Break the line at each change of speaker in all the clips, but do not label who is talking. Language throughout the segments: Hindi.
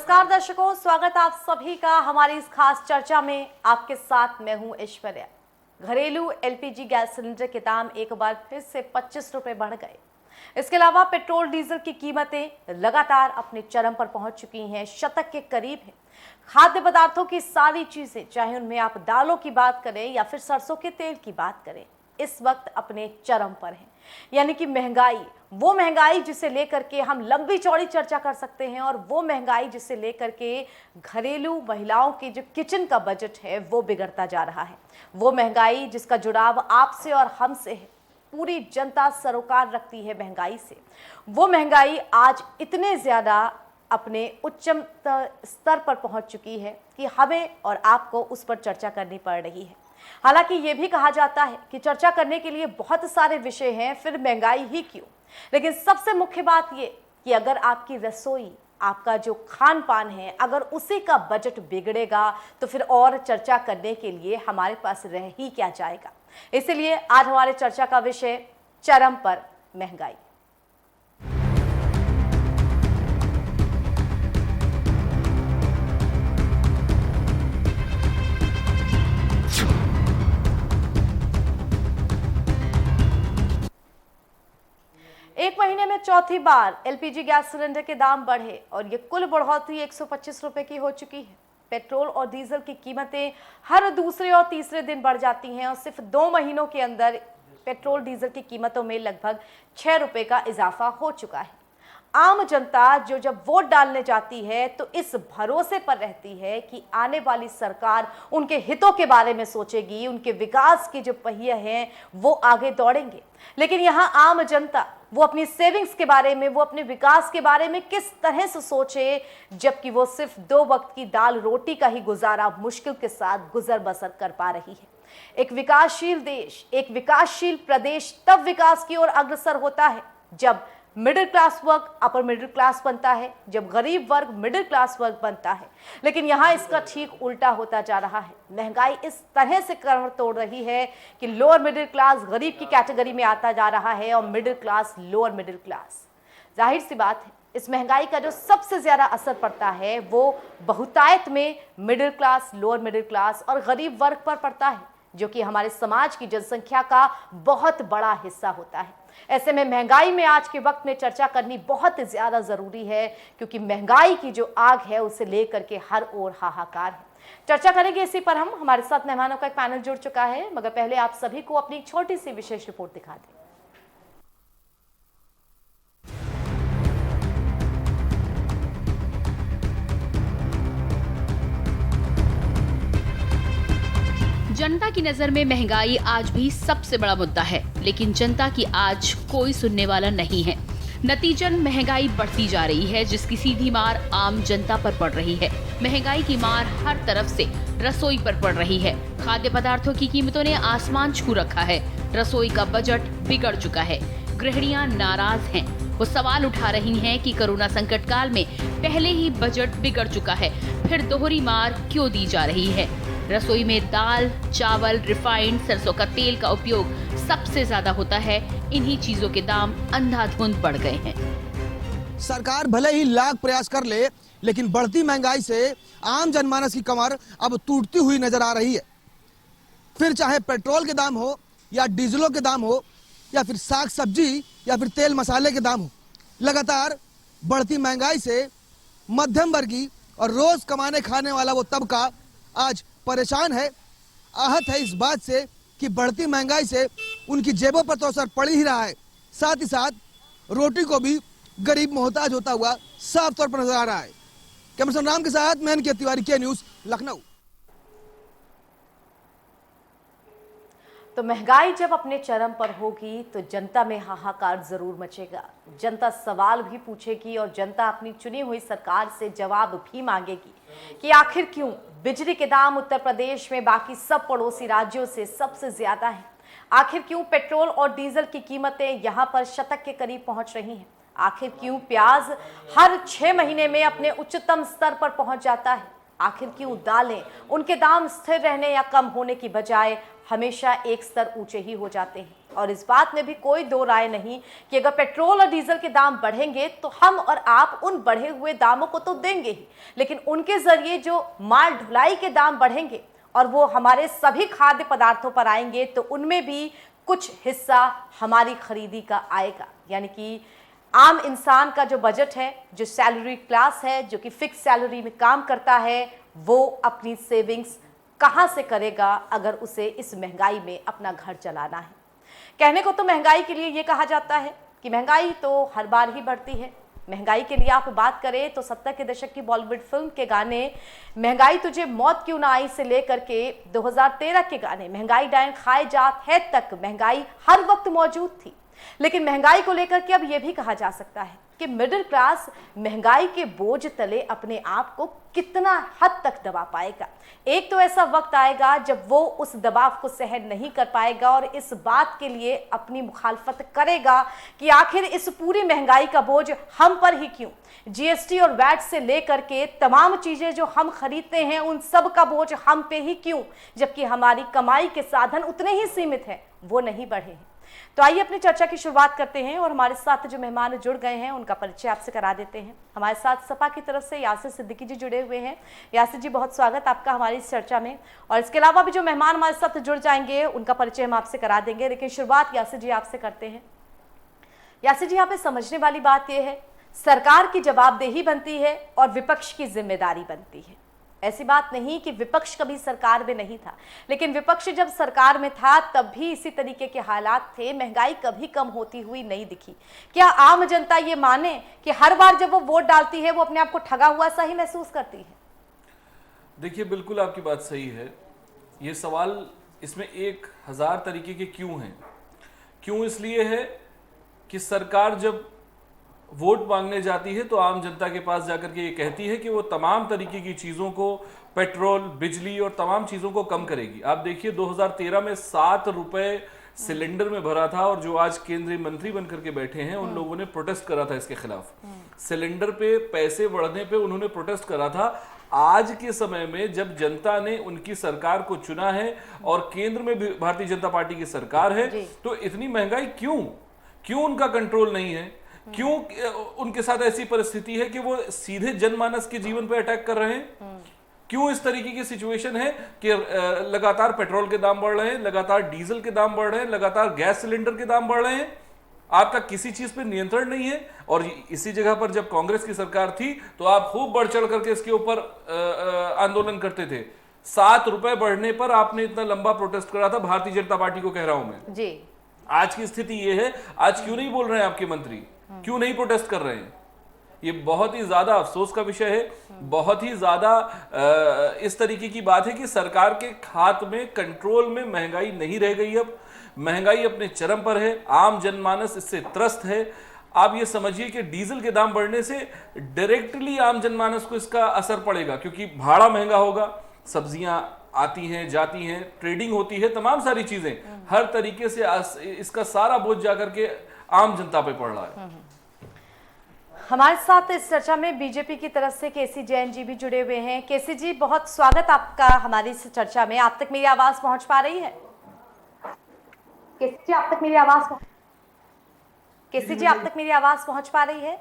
नमस्कार दर्शकों, स्वागत आप सभी का हमारी इस खास चर्चा में। आपके साथ मैं हूं ऐश्वर्या। घरेलू एलपीजी गैस सिलेंडर के दाम एक बार फिर से 25 रुपए बढ़ गए। इसके अलावा पेट्रोल डीजल की कीमतें लगातार अपने चरम पर पहुंच चुकी हैं, शतक के करीब है। खाद्य पदार्थों की सारी चीजें, चाहे उनमें आप दालों की बात करें या फिर सरसों के तेल की बात करें, इस वक्त अपने चरम पर है। यानी कि महंगाई, वो महंगाई जिसे लेकर के हम लंबी चौड़ी चर्चा कर सकते हैं, और वो महंगाई जिसे लेकर के घरेलू महिलाओं के जो किचन का बजट है वो बिगड़ता जा रहा है। वो महंगाई जिसका जुड़ाव आपसे और हमसे है। पूरी जनता सरोकार रखती है महंगाई से। वो महंगाई आज इतने ज्यादा अपने उच्चतम स्तर पर पहुंच चुकी है कि हमें और आपको उस पर चर्चा करनी पड़ रही है। हालांकि ये भी कहा जाता है कि चर्चा करने के लिए बहुत सारे विषय हैं, फिर महंगाई ही क्यों। लेकिन सबसे मुख्य बात ये कि अगर आपकी रसोई, आपका जो खान पान है, अगर उसी का बजट बिगड़ेगा तो फिर और चर्चा करने के लिए हमारे पास रह ही क्या जाएगा। इसलिए आज हमारे चर्चा का विषय चरम पर महंगाई। एक महीने में चौथी बार एलपीजी गैस सिलेंडर के दाम बढ़े और ये कुल बढ़ोतरी 125 रुपए की हो चुकी है। पेट्रोल और डीजल की कीमतें हर दूसरे और तीसरे दिन बढ़ जाती हैं, और सिर्फ 2 महीनों के अंदर पेट्रोल डीजल की कीमतों में लगभग 6 रुपए का इजाफा हो चुका है। आम जनता जो जब वोट डालने जाती है तो इस भरोसे पर रहती है कि आने वाली सरकार उनके हितों के बारे में सोचेगी, उनके विकास के जो पहिए हैं वो आगे दौड़ेंगे। लेकिन यहाँ आम जनता वो अपनी सेविंग्स के बारे में, वो अपने विकास के बारे में किस तरह से सोचे, जबकि वो सिर्फ 2 वक्त की दाल रोटी का ही गुजारा मुश्किल के साथ गुजर बसर कर पा रही है। एक विकासशील देश, एक विकासशील प्रदेश तब विकास की ओर अग्रसर होता है जब मिडिल क्लास वर्ग अपर मिडिल क्लास बनता है, जब गरीब वर्ग मिडिल क्लास वर्ग बनता है। लेकिन यहाँ इसका ठीक उल्टा होता जा रहा है। महंगाई इस तरह से करवट तोड़ रही है कि लोअर मिडिल क्लास गरीब की कैटेगरी में आता जा रहा है और middle class lower middle class. जाहिर सी बात है, इस महंगाई का जो सबसे ज्यादा असर पड़ता है वो बहुतायत में middle class, lower middle class और गरीब वर्ग पर पड़ता है, जो कि हमारे समाज की जनसंख्या का बहुत बड़ा हिस्सा होता है। ऐसे में महंगाई में आज के वक्त में चर्चा करनी बहुत ज्यादा जरूरी है, क्योंकि महंगाई की जो आग है उसे लेकर के हर ओर हाहाकार है। चर्चा करेंगे इसी पर हम। हमारे साथ मेहमानों का एक पैनल जुड़ चुका है, मगर पहले आप सभी को अपनी छोटी सी विशेष रिपोर्ट दिखा दें।
जनता की नजर में महंगाई आज भी सबसे बड़ा मुद्दा है, लेकिन जनता की आज कोई सुनने वाला नहीं है। नतीजन महंगाई बढ़ती जा रही है, जिसकी सीधी मार आम जनता पर पड़ रही है। महंगाई की मार हर तरफ से रसोई पर पड़ रही है। खाद्य पदार्थों की कीमतों ने आसमान छू रखा है। रसोई का बजट बिगड़ चुका है। गृहिणियां नाराज हैं। वो सवाल उठा रही हैं कि कोरोना संकट काल में पहले ही बजट बिगड़ चुका है, फिर दोहरी मार क्यों दी जा रही है। रसोई में दाल, चावल, रिफाइंड, सरसों का तेल का उपयोग सबसे ज्यादा होता है। इन्हीं चीजों के दाम अंधाधुंध बढ़ गए हैं।
सरकार भले ही लाख प्रयास कर ले, लेकिन बढ़ती महंगाई से आम जनमानस की कमर अब टूटती हुई नजर आ रही है। फिर चाहे पेट्रोल के दाम हो या डीजलों के दाम हो या फिर साग सब्जी या फिर तेल मसाले के दाम हो, लगातार बढ़ती महंगाई से मध्यम वर्गीय और रोज कमाने खाने वाला वो तबका आज परेशान है, आहत है इस बात से कि बढ़ती महंगाई से उनकी जेबों पर तो असर पड़ ही रहा है, साथ ही साथ रोटी को भी गरीब मोहताज होता हुआ साफ तौर पर नजर आ रहा है। कैमरा राम के साथ मैं के तिवारी, के न्यूज, लखनऊ।
तो महंगाई जब अपने चरम पर होगी तो जनता में हाहाकार जरूर मचेगा। जनता सवाल भी पूछेगी और जनता अपनी चुनी हुई सरकार से जवाब भी मांगेगी कि आखिर क्यों बिजली के दाम उत्तर प्रदेश में बाकी सब पड़ोसी राज्यों से सबसे ज्यादा हैं। आखिर क्यों पेट्रोल और डीजल की कीमतें यहां पर शतक के करीब पहुंच रही हैं। आखिर क्यों प्याज हर 6 महीने में अपने उच्चतम स्तर पर पहुंच जाता है। आखिर क्यों दालें, उनके दाम स्थिर रहने या कम होने की बजाय हमेशा एक स्तर ऊंचे ही हो जाते हैं। और इस बात में भी कोई दो राय नहीं कि अगर पेट्रोल और डीजल के दाम बढ़ेंगे तो हम और आप उन बढ़े हुए दामों को तो देंगे ही, लेकिन उनके जरिए जो माल ढुलाई के दाम बढ़ेंगे और वो हमारे सभी खाद्य पदार्थों पर आएंगे तो उनमें भी कुछ हिस्सा हमारी खरीदी का आएगा। यानी कि आम इंसान का जो बजट है, जो सैलरी क्लास है, जो कि फिक्स सैलरी में काम करता है, वो अपनी सेविंग्स कहाँ से करेगा अगर उसे इस महंगाई में अपना घर चलाना है। कहने को तो महंगाई के लिए ये कहा जाता है कि महंगाई तो हर बार ही बढ़ती है। महंगाई के लिए आप बात करें तो 70 के दशक की बॉलीवुड फिल्म के गाने महंगाई तुझे मौत क्यों ना आई से लेकर के 2013 के गाने महंगाई डायन खाए जात है तक महंगाई हर वक्त मौजूद थी। लेकिन महंगाई को लेकर के अब यह भी कहा जा सकता है कि मिडिल क्लास महंगाई के बोझ तले अपने आप को कितना हद तक दबा पाएगा। एक तो ऐसा वक्त आएगा जब वो उस दबाव को सहन नहीं कर पाएगा और इस बात के लिए अपनी मुखालफत करेगा कि आखिर इस पूरी महंगाई का बोझ हम पर ही क्यों। जीएसटी और वैट से लेकर के तमाम चीजें जो हम खरीदते हैं उन सब का बोझ हम पे ही क्यों, जबकि हमारी कमाई के साधन उतने ही सीमित हैं, वो नहीं बढ़े हैं। तो आइए अपनी चर्चा की शुरुआत करते हैं और हमारे साथ जो मेहमान जुड़ गए हैं उनका परिचय आपसे करा देते हैं। हमारे साथ सपा की तरफ से यासिर सिद्दीकी जी जुड़े हुए हैं। यासिर जी, बहुत स्वागत आपका हमारी इस चर्चा में। और इसके अलावा भी जो मेहमान हमारे साथ जुड़ जाएंगे उनका परिचय हम आपसे करा देंगे, लेकिन शुरुआत यासिर जी आपसे करते हैं। यासिर जी, यहाँ पे समझने वाली बात यह है, सरकार की जवाबदेही बनती है और विपक्ष की जिम्मेदारी बनती है। ऐसी बात नहीं कि विपक्ष कभी सरकार में नहीं था, लेकिन विपक्ष जब सरकार में था तब भी इसी तरीके के हालात थे, महंगाई कभी कम होती हुई नहीं दिखी। क्या आम जनता ये माने कि हर बार जब वो वोट डालती है वो अपने आप को ठगा हुआ सा ही महसूस करती है?
देखिए, बिल्कुल आपकी बात सही है। ये सवाल, इसमें 1000 तरीके के क्यों हैं। क्यों इसलिए है कि सरकार जब वोट मांगने जाती है तो आम जनता के पास जाकर के ये कहती है कि वो तमाम तरीके की चीज़ों को, पेट्रोल, बिजली और तमाम चीज़ों को कम करेगी। आप देखिए 2013 में 7 रुपए सिलेंडर में भरा था और जो आज केंद्रीय मंत्री बनकर के बैठे हैं उन लोगों ने प्रोटेस्ट करा था इसके खिलाफ। सिलेंडर पे पैसे बढ़ने पे उन्होंने प्रोटेस्ट करा था। आज के समय में जब जनता ने उनकी सरकार को चुना है और केंद्र में भी भारतीय जनता पार्टी की सरकार है, तो इतनी महंगाई क्यों उनका कंट्रोल नहीं है? क्यों उनके साथ ऐसी परिस्थिति है कि वो सीधे जनमानस के जीवन पे अटैक कर रहे हैं? क्यों इस तरीके की सिचुएशन है कि लगातार पेट्रोल के दाम बढ़ रहे हैं, लगातार डीजल के दाम बढ़ रहे हैं, लगातार गैस सिलेंडर के दाम बढ़ रहे हैं? आपका किसी चीज पे नियंत्रण नहीं है। और इसी जगह पर जब कांग्रेस की सरकार थी तो आप खूब बढ़ चढ़ करके इसके ऊपर आंदोलन करते थे। 7 रुपए बढ़ने पर आपने इतना लंबा प्रोटेस्ट करा था। भारतीय जनता पार्टी को कह रहा हूं मैं जी। आज की स्थिति यह है, आज क्यों नहीं बोल रहे हैं आपके मंत्री, क्यों नहीं प्रोटेस्ट कर रहे हैं? ये बहुत ही ज्यादा अफसोस का विषय है। बहुत ही ज्यादा इस तरीके की बात है कि सरकार के हाथ में, कंट्रोल में महंगाई नहीं रह गई। अब महंगाई अपने चरम पर है, आम जनमानस इससे त्रस्त है। आप ये समझिए कि डीजल के दाम बढ़ने से डायरेक्टली आम जनमानस को इसका असर पड़ेगा, क्योंकि भाड़ा महंगा होगा, सब्जियां आती हैं, जाती हैं, ट्रेडिंग होती है, तमाम सारी चीजें, हर तरीके से इसका सारा बोझ जाकर के आम जनता पे पड़ रहा है।
हमारे साथ इस चर्चा में बीजेपी की तरफ से केसी जैन जी भी जुड़े हुए हैं। केसी जी, बहुत स्वागत आपका हमारी इस चर्चा में। आप तक मेरी आवाज पहुंच पा रही है? केसी जी, आप तक मेरी आवाज पहुंच पा रही है?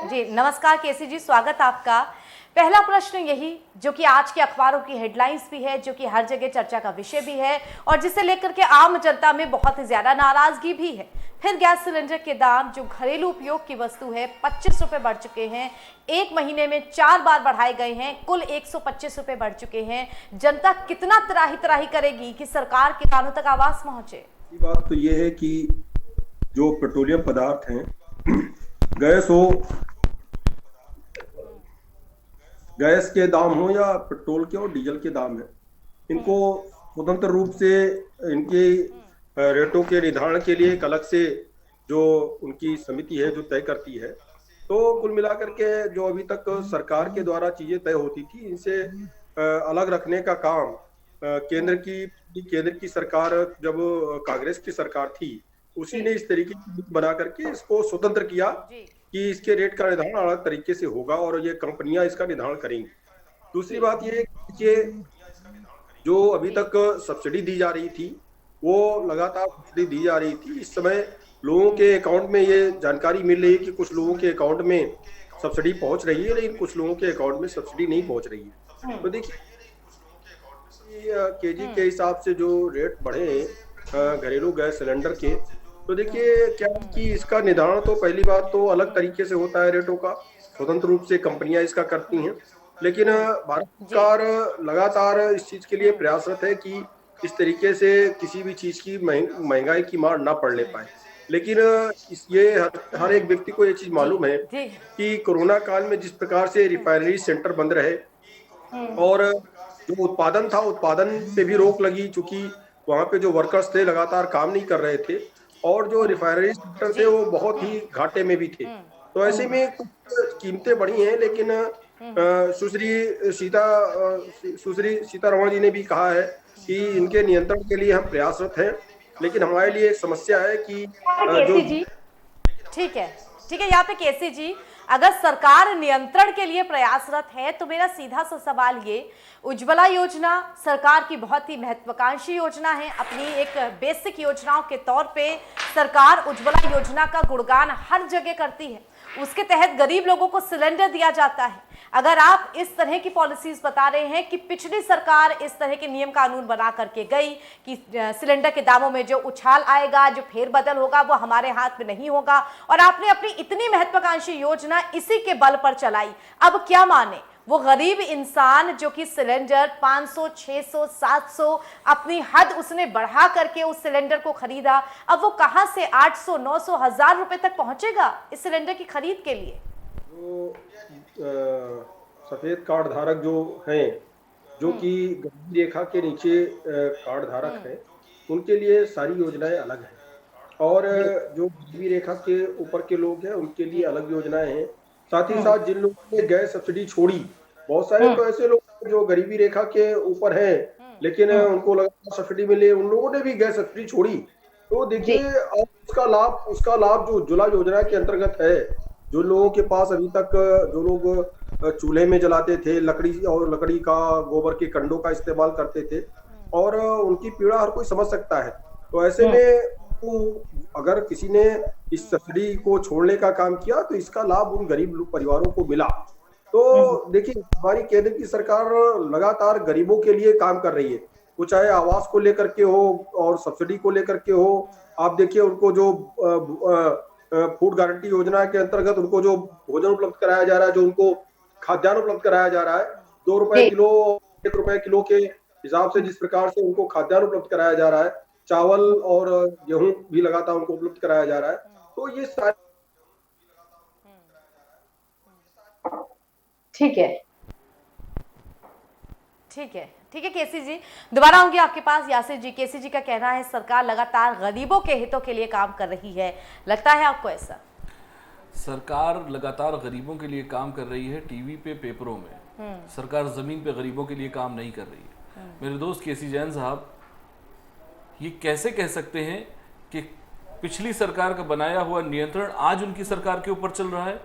जी नमस्कार केसी जी, स्वागत आपका। पहला प्रश्न यही, जो कि आज के अखबारों की हेडलाइंस भी है, जो कि हर जगह चर्चा का विषय भी है और जिसे लेकर के आम जनता में बहुत ही ज्यादा नाराजगी भी है। फिर गैस सिलेंडर के दाम, जो घरेलू उपयोग की वस्तु है, 25 रुपए बढ़ चुके हैं। एक महीने में 4 बार बढ़ाए गए हैं, कुल 125 रुपए बढ़ चुके हैं। जनता कितना त्राही करेगी कि सरकार के कानों तक आवाज पहुंचे?
बात तो ये है कि जो पेट्रोलियम पदार्थ हैं, गैस के दाम हो या पेट्रोल के और डीजल के दाम है, इनको स्वतंत्र रूप से इनके रेटों के निर्धारण के लिए एक अलग से जो उनकी समिति है जो तय करती है। तो कुल मिलाकर के जो अभी तक सरकार के द्वारा चीजें तय होती थी, इनसे अलग रखने का काम केंद्र की सरकार, जब कांग्रेस की सरकार थी, उसी ने इस तरीके की बना करके इसको स्वतंत्र किया कि इसके रेट का निर्धारण अलग तरीके से होगा और ये कंपनियां इसका निर्धारण करेंगी। दूसरी बात ये कि जो अभी तक सब्सिडी दी जा रही थी वो लगातार सब्सिडी दी जा रही थी। इस समय लोगों के अकाउंट में ये जानकारी मिल रही है कि कुछ लोगों के अकाउंट में सब्सिडी पहुंच रही है, लेकिन कुछ लोगों के अकाउंट में सब्सिडी नहीं पहुंच रही है। तो देखिए केजी के हिसाब से जो रेट बढ़े घरेलू गैस सिलेंडर के, तो देखिए क्या कि इसका निर्धारण तो पहली बात तो अलग तरीके से होता है रेटों का, स्वतंत्र रूप से कंपनियां इसका करती हैं। लेकिन भारत सरकार लगातार इस चीज के लिए प्रयासरत है कि इस तरीके से किसी भी चीज की महंगाई की मार ना पड़ने पाए। लेकिन ये हर एक व्यक्ति को ये चीज मालूम है कि कोरोना काल में जिस प्रकार से रिफाइनरी सेंटर बंद रहे और जो उत्पादन था उत्पादन पे भी रोक लगी, चूंकि वहां पे जो वर्कर्स थे लगातार काम नहीं कर रहे थे और जो रिफाइनरी सेक्टर थे वो बहुत ही घाटे में भी थे। तो ऐसे में कुछ कीमतें बढ़ी हैं, लेकिन सुश्री सीतारमण जी ने भी कहा है कि इनके नियंत्रण के लिए हम प्रयासरत हैं। लेकिन हमारे लिए एक समस्या है कि जो
ठीक है यहाँ पे केसी जी, अगर सरकार नियंत्रण के लिए प्रयासरत है तो मेरा सीधा सा सवाल ये, उज्ज्वला योजना सरकार की बहुत ही महत्वाकांक्षी योजना है। अपनी एक बेसिक योजनाओं के तौर पे सरकार उज्ज्वला योजना का गुणगान हर जगह करती है। उसके तहत गरीब लोगों को सिलेंडर दिया जाता है। अगर आप इस तरह की पॉलिसीज बता रहे हैं कि पिछली सरकार इस तरह के नियम कानून बना करके गई कि सिलेंडर के दामों में जो उछाल आएगा, जो फेरबदल होगा, वो हमारे हाथ में नहीं होगा, और आपने अपनी इतनी महत्वाकांक्षी योजना इसी के बल पर चलाई, अब क्या माने वो गरीब इंसान जो कि सिलेंडर 500, 600, 700 अपनी हद उसने बढ़ा करके उस सिलेंडर को खरीदा, अब वो कहां से 800, 900, 1000 रुपए तक पहुंचेगा इस सिलेंडर की खरीद के लिए?
जो सफेद कार्ड धारक जो हैं, जो कि गरीबी रेखा के नीचे कार्ड धारक हैं, उनके लिए सारी योजनाएं अलग हैं, और जो गरीबी रेखा के ऊपर के लोग हैं उनके लिए अलग योजनाएं हैं। साथ ही साथ जिन लोगों ने गैस सब्सिडी छोड़ी, बहुत सारे तो ऐसे लोग जो गरीबी रेखा के ऊपर हैं लेकिन उनको लगातार सब्सिडी मिले, उन लोगों ने भी गैस सब्सिडी छोड़ी। तो देखिए उसका लाभ जो उज्ज्वला योजना के अंतर्गत है, जो लोगों के पास अभी तक जो लोग चूल्हे में जलाते थे, लकड़ी का गोबर के कंडों का इस्तेमाल करते थे, और उनकी पीड़ा हर कोई समझ सकता है। तो ऐसे में अगर किसी ने इस सब्सिडी को छोड़ने का काम किया तो इसका लाभ उन गरीब परिवारों को मिला। तो देखिए हमारी केंद्र की सरकार लगातार गरीबों के लिए काम कर रही है, वो चाहे आवास को लेकर के हो और सब्सिडी को लेकर के हो। आप देखिए उनको जो फूड गारंटी योजना के अंतर्गत उनको जो भोजन उपलब्ध कराया जा रहा है, जो उनको खाद्यान्न उपलब्ध कराया जा रहा है, 2 रुपए किलो 1 रुपए किलो के हिसाब से जिस प्रकार से उनको खाद्यान्न उपलब्ध कराया जा रहा है, चावल और गेहूं भी लगातार उनको उपलब्ध कराया जा रहा है। तो ये सारे
ठीक है केसी जी, दोबारा आऊंगी आपके पास। यासिर जी, केसी जी का कहना है सरकार लगातार गरीबों के हितों के लिए काम कर रही है, लगता है आपको ऐसा?
सरकार लगातार गरीबों के लिए काम कर रही है, टीवी पे, पेपरों में। सरकार जमीन पे गरीबों के लिए काम नहीं कर रही है। मेरे दोस्त केसी जैन साहब, ये कैसे कह सकते हैं कि पिछली सरकार का बनाया हुआ नियंत्रण आज उनकी सरकार के ऊपर चल रहा है,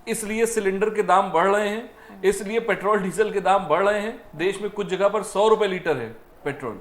इसलिए सिलेंडर के दाम बढ़ रहे हैं, इसलिए पेट्रोल डीजल के दाम बढ़ रहे हैं। देश में कुछ जगह पर 100 रुपए लीटर है पेट्रोल।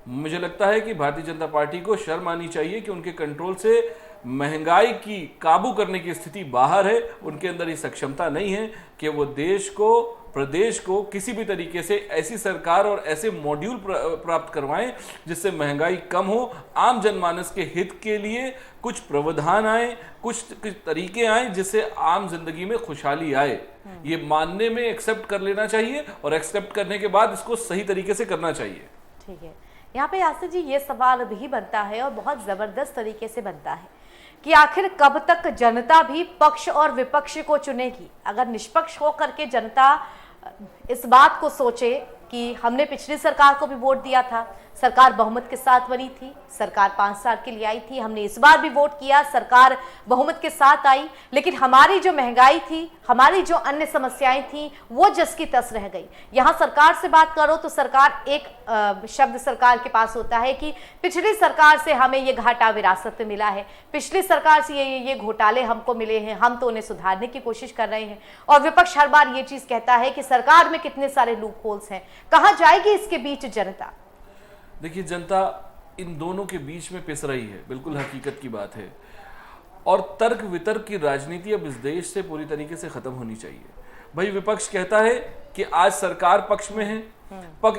मुझे लगता है कि भारतीय जनता पार्टी को शर्म आनी चाहिए कि उनके कंट्रोल से महंगाई की काबू करने की स्थिति बाहर है। उनके अंदर ये सक्षमता नहीं है कि वो देश को, प्रदेश को किसी भी तरीके से ऐसी सरकार और ऐसे मॉड्यूल प्राप्त करवाएं जिससे महंगाई कम हो, आम जनमानस के हित के लिए कुछ प्रावधान आए, कुछ तरीके आए जिससे आम जिंदगी में खुशहाली आए। ये मानने में एक्सेप्ट कर लेना चाहिए, और एक्सेप्ट करने के बाद इसको सही तरीके से करना चाहिए।
ठीक है, यहाँ पे यासिर जी ये सवाल भी बनता है और बहुत जबरदस्त तरीके से बनता है कि आखिर कब तक जनता भी पक्ष और विपक्ष को चुनेगी? अगर निष्पक्ष होकर के जनता इस बात को सोचे कि हमने पिछली सरकार को भी वोट दिया था, सरकार बहुमत के साथ बनी थी, सरकार 5 साल के लिए आई थी, हमने इस बार भी वोट किया, सरकार बहुमत के साथ आई, लेकिन हमारी जो महंगाई थी, हमारी जो अन्य समस्याएं थी, वो जस की तस रह गई। यहाँ सरकार से बात करो तो सरकार एक शब्द सरकार के पास होता है कि पिछली सरकार से हमें ये घाटा विरासत में मिला है, पिछली सरकार से ये घोटाले हमको मिले हैं, हम तो उन्हें सुधारने की कोशिश कर रहे हैं। और विपक्ष हर बार ये चीज कहता है कि सरकार में कितने सारे लूप होल्स हैं। कहां जाएगी इसके बीच जनता?
देखिए, जनता इन दोनों के बीच में पिस रही है, बिल्कुल हकीकत की बात है। और तर्क वितर्क की राजनीति अब इस देश से पूरी तरीके से खत्म होनी चाहिए। भाई, विपक्ष कहता है कि आज सरकार पक्ष में है,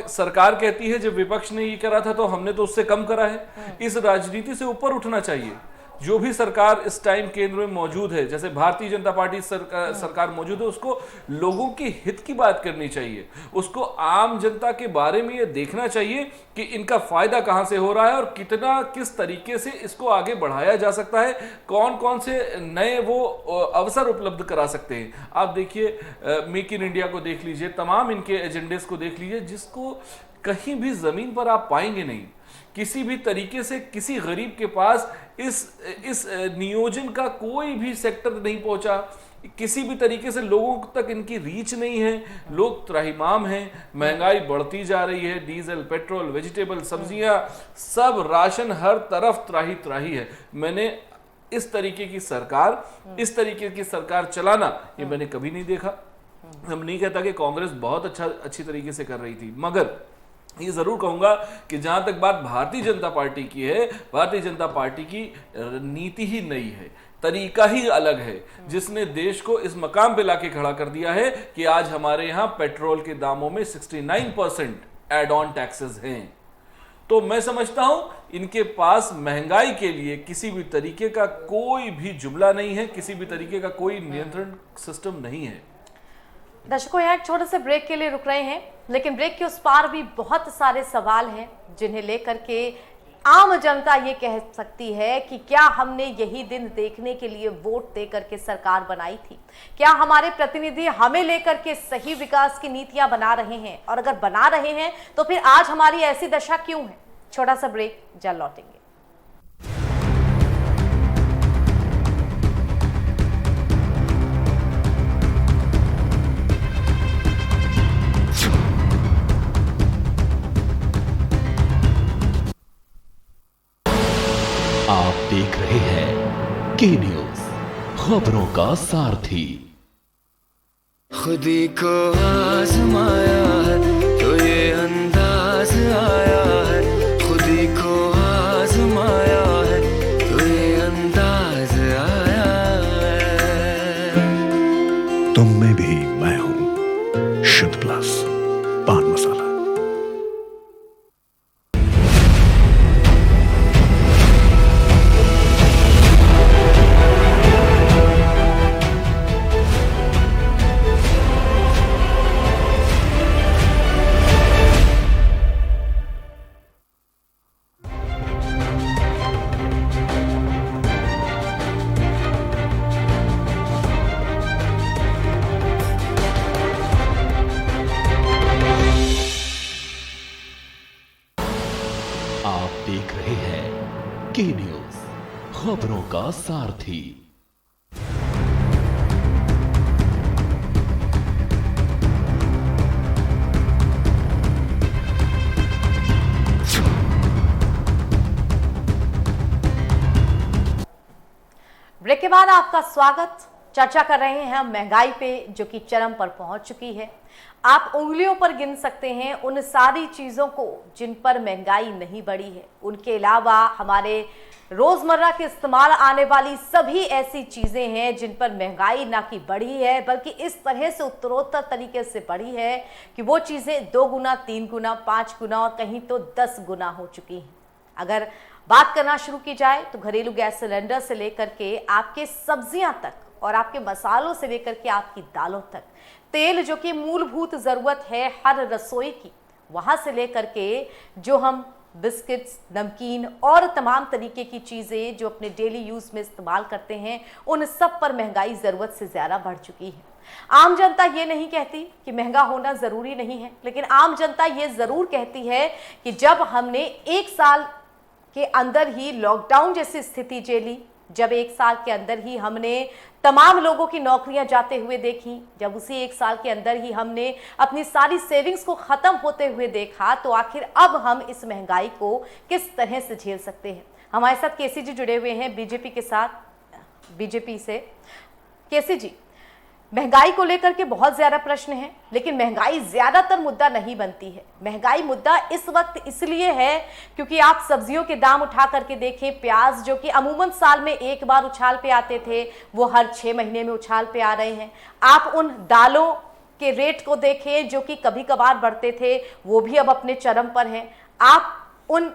सरकार कहती है जब विपक्ष ने ये करा था तो हमने तो उससे कम करा है। इस राजनीति से ऊपर उठना चाहिए। जो भी सरकार इस टाइम केंद्र में मौजूद है, जैसे भारतीय जनता पार्टी सरकार मौजूद है, उसको लोगों के हित की बात करनी चाहिए। उसको आम जनता के बारे में ये देखना चाहिए कि इनका फायदा कहां से हो रहा है और किस तरीके से इसको आगे बढ़ाया जा सकता है, कौन कौन से नए वो अवसर उपलब्ध करा सकते हैं। आप देखिए, मेक इन इंडिया को देख लीजिए, तमाम इनके एजेंडेस को देख लीजिए, जिसको कहीं भी जमीन पर आप पाएंगे नहीं। किसी भी तरीके से किसी गरीब के पास इस नियोजन का कोई भी सेक्टर नहीं पहुंचा। किसी भी तरीके से लोगों तक इनकी रीच नहीं है। लोग त्राहिमाम हैं, महंगाई बढ़ती जा रही है, डीजल, पेट्रोल, वेजिटेबल, सब्जियां, सब राशन हर तरफ त्राही त्राही है। मैंने इस तरीके की सरकार चलाना ये मैंने कभी नहीं देखा। हम नहीं कहता कि कांग्रेस बहुत अच्छी तरीके से कर रही थी, मगर ये जरूर कहूंगा कि जहां तक बात भारतीय जनता पार्टी की है, भारतीय जनता पार्टी की नीति ही नई है, तरीका ही अलग है, जिसने देश को इस मकाम पे लाके खड़ा कर दिया है कि आज हमारे यहां पेट्रोल के दामों में 69% एड ऑन टैक्सेस हैं। तो मैं समझता हूं इनके पास महंगाई के लिए किसी भी तरीके का कोई भी जुमला नहीं है, किसी भी तरीके का कोई नियंत्रण सिस्टम नहीं है।
दर्शकों, यहाँ एक छोटे से ब्रेक के लिए रुक रहे हैं, लेकिन ब्रेक के उस पार भी बहुत सारे सवाल हैं जिन्हें लेकर के आम जनता ये कह सकती है कि क्या हमने यही दिन देखने के लिए वोट दे करके सरकार बनाई थी? क्या हमारे प्रतिनिधि हमें लेकर के सही विकास की नीतियां बना रहे हैं? और अगर बना रहे हैं तो फिर आज हमारी ऐसी दशा क्यों है? छोटा सा ब्रेक, जल्द लौटेंगे।
आप देख रहे हैं के न्यूज, खबरों का सारथी।
खुदी को आजमाया है तो ये अंदाज आया है, खुदी को आजमाया है तो ये अंदाज आया है।
तुम में भी मैं हूं, शुद्ध प्लस पान मसाला।
आप देख रहे हैं के न्यूज, खबरों का सारथी।
ब्रेक के बाद आपका स्वागत। चर्चा कर रहे हैं हम महंगाई पे, जो कि चरम पर पहुंच चुकी है। आप उंगलियों पर गिन सकते हैं उन सारी चीजों को जिन पर महंगाई नहीं बढ़ी है। उनके अलावा हमारे रोजमर्रा के इस्तेमाल आने वाली सभी ऐसी चीजें हैं जिन पर महंगाई ना कि बढ़ी है, बल्कि इस तरह से उत्तरोत्तर तरीके से बढ़ी है कि वो चीजें 2 गुना, 3 गुना, 5 गुना और कहीं तो 10 गुना हो चुकी हैं। अगर बात करना शुरू की जाए तो घरेलू गैस सिलेंडर से लेकर के आपके सब्जियां तक और आपके मसालों से लेकर के आपकी दालों तक, तेल जो कि मूलभूत जरूरत है हर रसोई की, वहां से लेकर के जो हम बिस्किट्स, नमकीन और तमाम तरीके की चीजें जो अपने डेली यूज में इस्तेमाल करते हैं, उन सब पर महंगाई जरूरत से ज्यादा बढ़ चुकी है। आम जनता ये नहीं कहती कि महंगा होना जरूरी नहीं है, लेकिन आम जनता ये जरूर कहती है कि जब हमने 1 साल के अंदर ही लॉकडाउन जैसी स्थिति झेली, जब 1 साल के अंदर ही हमने तमाम लोगों की नौकरियां जाते हुए देखी, जब उसी 1 साल के अंदर ही हमने अपनी सारी सेविंग्स को खत्म होते हुए देखा, तो आखिर अब हम इस महंगाई को किस तरह से झेल सकते हैं? हमारे साथ केसी जी जुड़े हुए हैं बीजेपी के साथ, बीजेपी से। केसी जी, महंगाई को लेकर के बहुत ज्यादा प्रश्न हैं, लेकिन महंगाई ज्यादातर मुद्दा नहीं बनती है। महंगाई मुद्दा इस वक्त इसलिए है क्योंकि आप सब्जियों के दाम उठा करके देखें, प्याज जो कि अमूमन साल में एक बार उछाल पे आते थे वो हर 6 महीने में उछाल पे आ रहे हैं। आप उन दालों के रेट को देखें जो कि कभी कभार बढ़ते थे, वो भी अब अपने चरम पर हैं। आप उन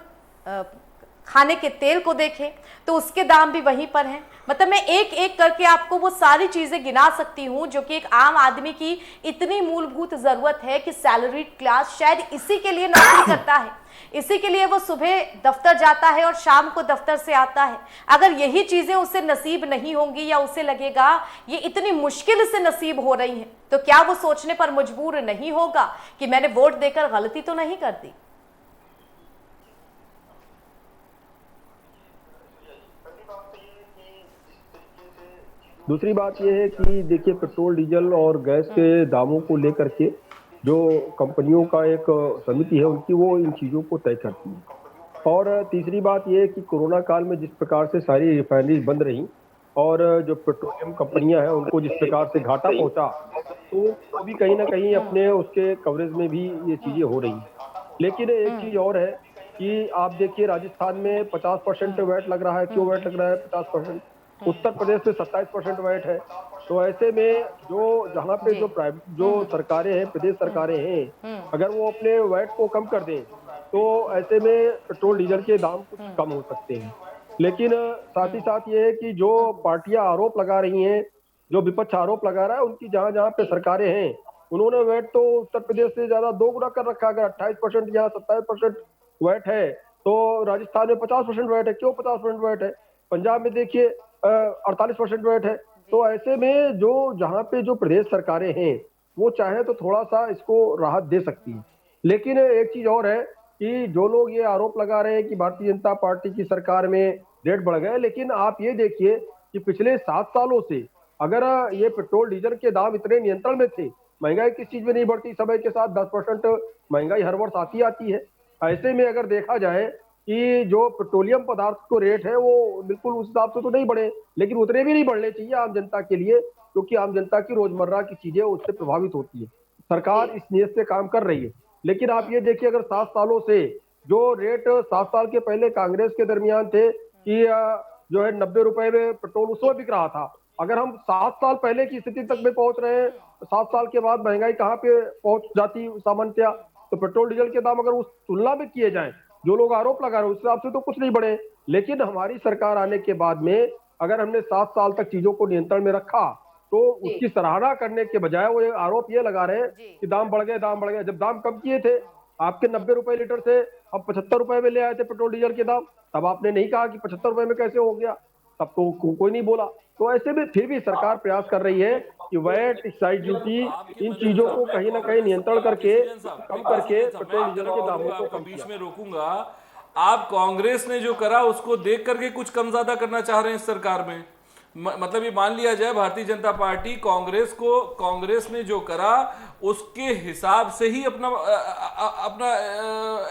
खाने के तेल को देखें तो उसके दाम भी वहीं पर हैं। मतलब मैं एक एक करके आपको वो सारी चीजें गिना सकती हूं जो कि एक आम आदमी की इतनी मूलभूत जरूरत है कि सैलरीड क्लास शायद इसी के लिए नौकरी करता है, इसी के लिए वो सुबह दफ्तर जाता है और शाम को दफ्तर से आता है। अगर यही चीजें उसे नसीब नहीं होंगी या उसे लगेगा ये इतनी मुश्किल से नसीब हो रही हैं, तो क्या वो सोचने पर मजबूर नहीं होगा कि मैंने वोट देकर गलती तो नहीं कर दी।
दूसरी बात यह है कि देखिए, पेट्रोल डीजल और गैस के दामों को लेकर के जो कंपनियों का एक समिति है उनकी, वो इन चीज़ों को तय करती है। और तीसरी बात यह है कि कोरोना काल में जिस प्रकार से सारी रिफाइनरीज बंद रही और जो पेट्रोलियम कंपनियां हैं उनको जिस प्रकार से घाटा पहुंचा, तो अभी कहीं ना कहीं अपने उसके कवरेज में भी ये चीज़ें हो रही हैं। लेकिन एक चीज़ और है कि आप देखिए, राजस्थान में 50% वैट लग रहा है। क्यों वैट लग रहा है 50%? उत्तर प्रदेश में 27% वैट है। तो ऐसे में जहाँ पे जो सरकारें हैं, प्रदेश सरकारें हैं, अगर वो अपने वैट को कम कर दें तो ऐसे में पेट्रोल डीजल के दाम कुछ कम हो सकते हैं। लेकिन साथ ही साथ ये है कि जो पार्टियां आरोप लगा रही हैं, जो विपक्ष आरोप लगा रहा है, उनकी जहाँ पे सरकारें हैं उन्होंने वैट तो उत्तर प्रदेश से ज्यादा 2 गुना कर रखा है। अगर 28% या 27% वैट है तो राजस्थान में 50% वैट है। क्यों 50% वैट है? पंजाब में देखिए 48% वैट है। तो ऐसे में जहाँ पे जो प्रदेश सरकारें हैं वो चाहे तो थोड़ा सा इसको राहत दे सकती है। लेकिन एक चीज और है कि जो लोग ये आरोप लगा रहे हैं कि भारतीय जनता पार्टी की सरकार में रेट बढ़ गए, लेकिन आप ये देखिए कि पिछले 7 सालों से अगर ये पेट्रोल डीजल के दाम इतने नियंत्रण में थे, महंगाई किस चीज में नहीं बढ़ती, समय के साथ 10% महंगाई हर वर्ष आती है। ऐसे में अगर देखा जाए कि जो पेट्रोलियम पदार्थ को रेट है वो बिल्कुल उस हिसाब से तो नहीं बढ़े, लेकिन उतने भी नहीं बढ़ने चाहिए आम जनता के लिए, क्योंकि आम जनता की रोजमर्रा की चीजें उससे प्रभावित होती है। सरकार इस नियत से काम कर रही है। लेकिन आप ये देखिए, अगर 7 सालों से जो रेट 7 साल के पहले कांग्रेस के दरमियान थे कि जो है 90 रुपए में पेट्रोल उस वक्त बिक रहा था, अगर हम 7 साल पहले की स्थिति तक में पहुंच रहे हैं, 7 साल के बाद महंगाई कहाँ पे पहुंच जाती सामान्यतया। तो पेट्रोल डीजल के दाम अगर उस तुलना में किए जाए, जो लोग आरोप लगा रहे हैं उस हिसाब से तो कुछ नहीं बढ़े। लेकिन हमारी सरकार आने के बाद में अगर हमने 7 साल तक चीजों को नियंत्रण में रखा तो उसकी सराहना करने के बजाय वो आरोप ये लगा रहे हैं कि दाम बढ़ गए। जब दाम कम किए थे, आपके 90 रुपए लीटर से अब 75 रुपए में ले आए थे पेट्रोल डीजल के दाम, तब आपने नहीं कहा कि 75 रुपए में कैसे हो गया, तब तो कोई नहीं बोला। तो ऐसे में फिर भी सरकार प्रयास कर रही है कि वैट, एक्साइज ड्यूटी, इन चीजों को कहीं ना कहीं नियंत्रण करके कम करके पेट्रोल डीजल के दामों को कम
बीच में रोकूंगा। आप कांग्रेस ने जो करा उसको देख करके कुछ कम ज्यादा करना चाह रहे हैं इस सरकार में? मतलब ये मान लिया जाए भारतीय जनता पार्टी कांग्रेस ने जो करा उसके हिसाब से ही अपना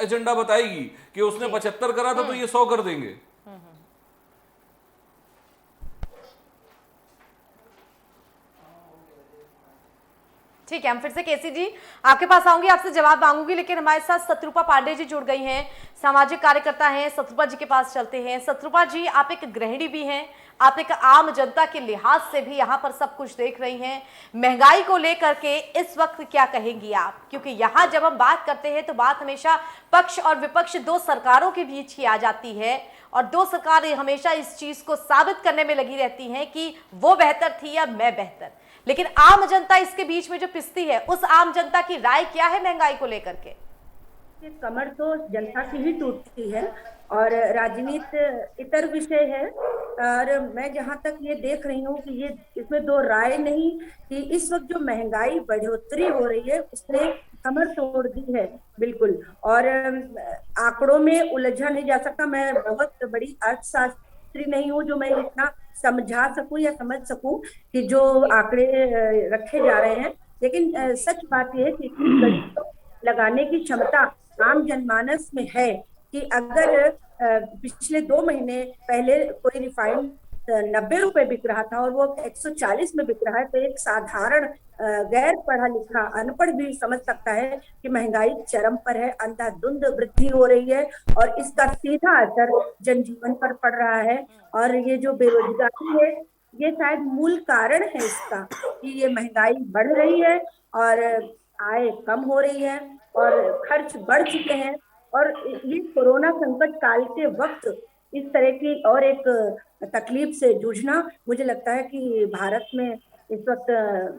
एजेंडा बताएगी कि उसने 75 करा था तो ये 100 कर देंगे।
ठीक है, हम फिर से केसी जी आपके पास आऊंगी, आपसे जवाब मांगूंगी, लेकिन हमारे साथ शत्रुपा पांडे जी जुड़ गई हैं, सामाजिक कार्यकर्ता हैं। शत्रुपा जी के पास चलते हैं। शत्रुपा जी, आप एक गृहिणी भी हैं, आप एक आम जनता के लिहाज से भी यहाँ पर सब कुछ देख रही हैं। महंगाई को लेकर के इस वक्त क्या कहेंगी आप? क्योंकि यहाँ जब हम बात करते हैं तो बात हमेशा पक्ष और विपक्ष, 2 सरकारों के बीच ही आ जाती है, और 2 सरकारें हमेशा इस चीज को साबित करने में लगी रहती हैं कि वो बेहतर थी या मैं बेहतर। लेकिन आम जनता इसके बीच में जो पिसती है, उस आम जनता की राय क्या है महंगाई को लेकर के?
कमर तो जनता की ही टूटती है और राजनीति इतर विषय है। और मैं जहां तक ये देख रही हूँ कि ये इसमें 2 राय नहीं कि इस वक्त जो महंगाई बढ़ोतरी हो रही है उसने कमर तोड़ दी है बिल्कुल। और आंकड़ों में उलझा नहीं जा सकता। मैं बहुत बड़ी अर्थशास्त्री नहीं हूँ जो मैं इतना समझा सकूं या समझ सकूं कि जो आंकड़े रखे जा रहे हैं, लेकिन सच बात यह है कि लगाने की क्षमता आम जनमानस में है कि अगर पिछले 2 महीने पहले कोई रिफाइंड 90 रुपए बिक रहा था और वो 140 में बिक रहा है, तो एक साधारण गैर पढ़ा लिखा अनपढ़ भी समझ सकता है कि महंगाई चरम पर है, अंधाधुंध वृद्धि हो रही है और इसका सीधा असर जनजीवन पर पड़ रहा है। और ये जो बेरोजगारी है, ये शायद मूल कारण है इसका कि ये महंगाई बढ़ रही है और आय कम हो रही है और खर्च बढ़ चुके हैं। और ये कोरोना संकट काल के वक्त इस तरह की और एक तकलीफ से जूझना, मुझे लगता है कि भारत में इस वक्त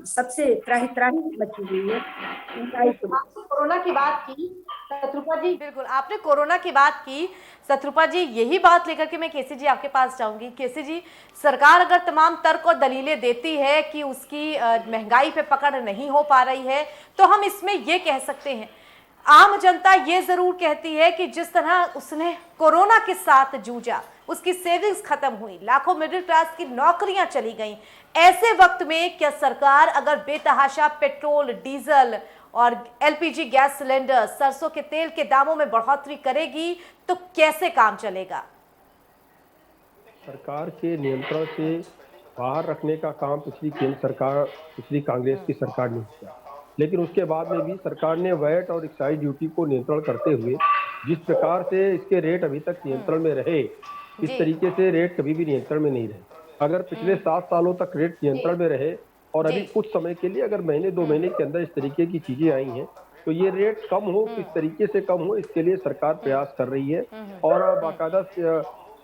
सबसे त्राही त्राही मची हुई है।
आपने कोरोना की बात की शत्रुपा जी, बिल्कुल आपने कोरोना की बात की शत्रुपा जी, यही बात लेकर के मैं केसी जी आपके पास जाऊंगी। केसी जी, सरकार अगर तमाम तर्क और दलीलें देती है कि उसकी महंगाई पे पकड़ नहीं हो पा रही है, तो हम इसमें ये कह सकते हैं, आम जनता ये जरूर कहती है कि जिस तरह उसने कोरोना के साथ जूझा, उसकी सेविंग्स खत्म हुई, लाखों मिडिल क्लास की नौकरियां चली गईं, ऐसे वक्त में क्या सरकार अगर बेतहाशा पेट्रोल, डीजल और एलपीजी गैस सिलेंडर, सरसों के तेल के दामों में बढ़ोतरी करेगी तो कैसे काम चलेगा?
सरकार के नियंत्रण से बाहर रखने का काम पिछली केंद्र सरकार, पिछली कांग्रेस की सरकार ने किया, लेकिन उसके बाद में भी सरकार ने वैट और एक्साइज ड्यूटी को नियंत्रण करते हुए जिस प्रकार से इसके रेट अभी तक नियंत्रण में रहे, इस तरीके से रेट कभी भी नियंत्रण में नहीं रहे। अगर पिछले 7 सालों तक रेट नियंत्रण में रहे और अभी कुछ समय के लिए अगर महीने 2 महीने के अंदर इस तरीके की चीजें आई हैं, तो ये रेट कम हो, किस तरीके से कम हो, इसके लिए सरकार प्रयास कर रही है। और बाकायदा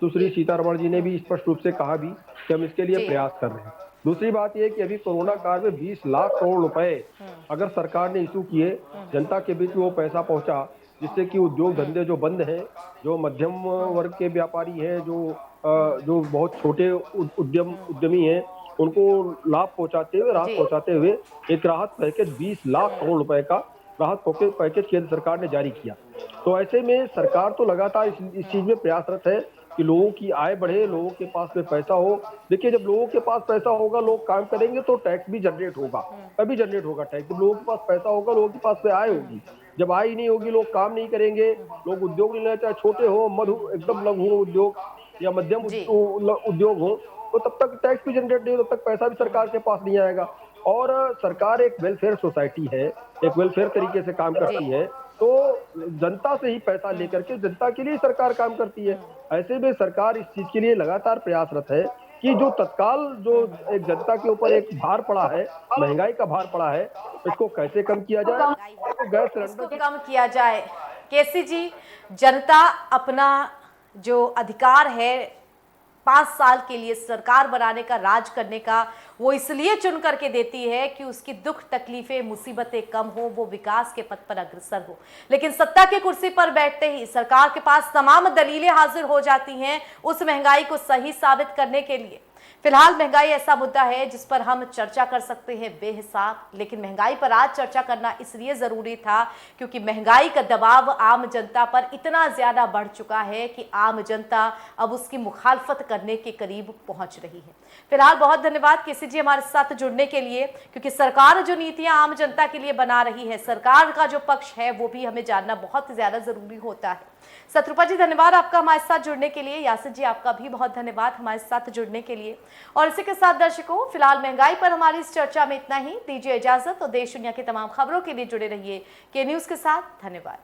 सुश्री सीतारमण जी ने भी स्पष्ट रूप से कहा भी कि हम इसके लिए प्रयास कर रहे हैं। दूसरी बात यह कि अभी कोरोना काल में 20 लाख करोड़ रुपए अगर सरकार ने इशू किए, जनता के बीच में वो पैसा पहुंचा, जिससे कि उद्योग धंधे जो बंद हैं, जो मध्यम वर्ग के व्यापारी हैं, जो बहुत छोटे उद्यमी हैं, उनको लाभ पहुंचाते हुए, राहत पहुंचाते हुए एक राहत पैकेज 20 लाख करोड़ रुपए का राहत पैकेज केंद्र सरकार ने जारी किया। तो ऐसे में सरकार तो लगातार इस चीज में प्रयासरत है कि लोगों की आय बढ़े, लोगों के पास में पैसा हो। देखिए, जब लोगों के पास पैसा होगा, लोग काम करेंगे तो टैक्स भी जनरेट होगा, तभी जनरेट होगा टैक्स। जब लोगों के पास पैसा होगा, लोगों के पास में आय होगी। जब आय नहीं होगी, लोग काम नहीं करेंगे, लोग उद्योग नहीं, चाहे छोटे हो, मधु एकदम लघु उद्योग या मध्यम उद्योग हो, तो तब तक टैक्स भी जनरेट नहीं हो, तब तक पैसा भी सरकार के पास नहीं आएगा। और सरकार एक वेलफेयर सोसाइटी है, एक वेलफेयर तरीके से काम करती है, तो जनता से ही पैसा लेकर के जनता के लिए सरकार काम करती है। ऐसे में सरकार इस चीज के लिए लगातार प्रयासरत है कि जो तत्काल जो एक जनता के ऊपर एक भार पड़ा है, महंगाई का भार पड़ा है, इसको कैसे कम किया जाए, गैस सिलेंडर
कम किया जाए। केसी जी, जनता अपना जो अधिकार है 5 साल के लिए सरकार बनाने का, राज करने का, वो इसलिए चुन करके देती है कि उसकी दुख तकलीफें, मुसीबतें कम हो, वो विकास के पथ पर अग्रसर हो। लेकिन सत्ता की कुर्सी पर बैठते ही सरकार के पास तमाम दलीलें हाजिर हो जाती हैं उस महंगाई को सही साबित करने के लिए। फिलहाल महंगाई ऐसा मुद्दा है जिस पर हम चर्चा कर सकते हैं बेहिसाब, लेकिन महंगाई पर आज चर्चा करना इसलिए जरूरी था क्योंकि महंगाई का दबाव आम जनता पर इतना ज्यादा बढ़ चुका है कि आम जनता अब उसकी मुखालफत करने के करीब पहुंच रही है। फिलहाल बहुत धन्यवाद केसी जी हमारे साथ जुड़ने के लिए, क्योंकि सरकार जो नीतियां आम जनता के लिए बना रही है, सरकार का जो पक्ष है वो भी हमें जानना बहुत ज्यादा जरूरी होता है। शत्रुपा जी, धन्यवाद आपका हमारे साथ जुड़ने के लिए। यासिर जी, आपका भी बहुत धन्यवाद हमारे साथ जुड़ने के लिए। और इसी के साथ दर्शकों, फिलहाल महंगाई पर हमारी इस चर्चा में इतना ही। दीजिए इजाजत और देश दुनिया की तमाम खबरों के लिए जुड़े रहिए के न्यूज के साथ। धन्यवाद।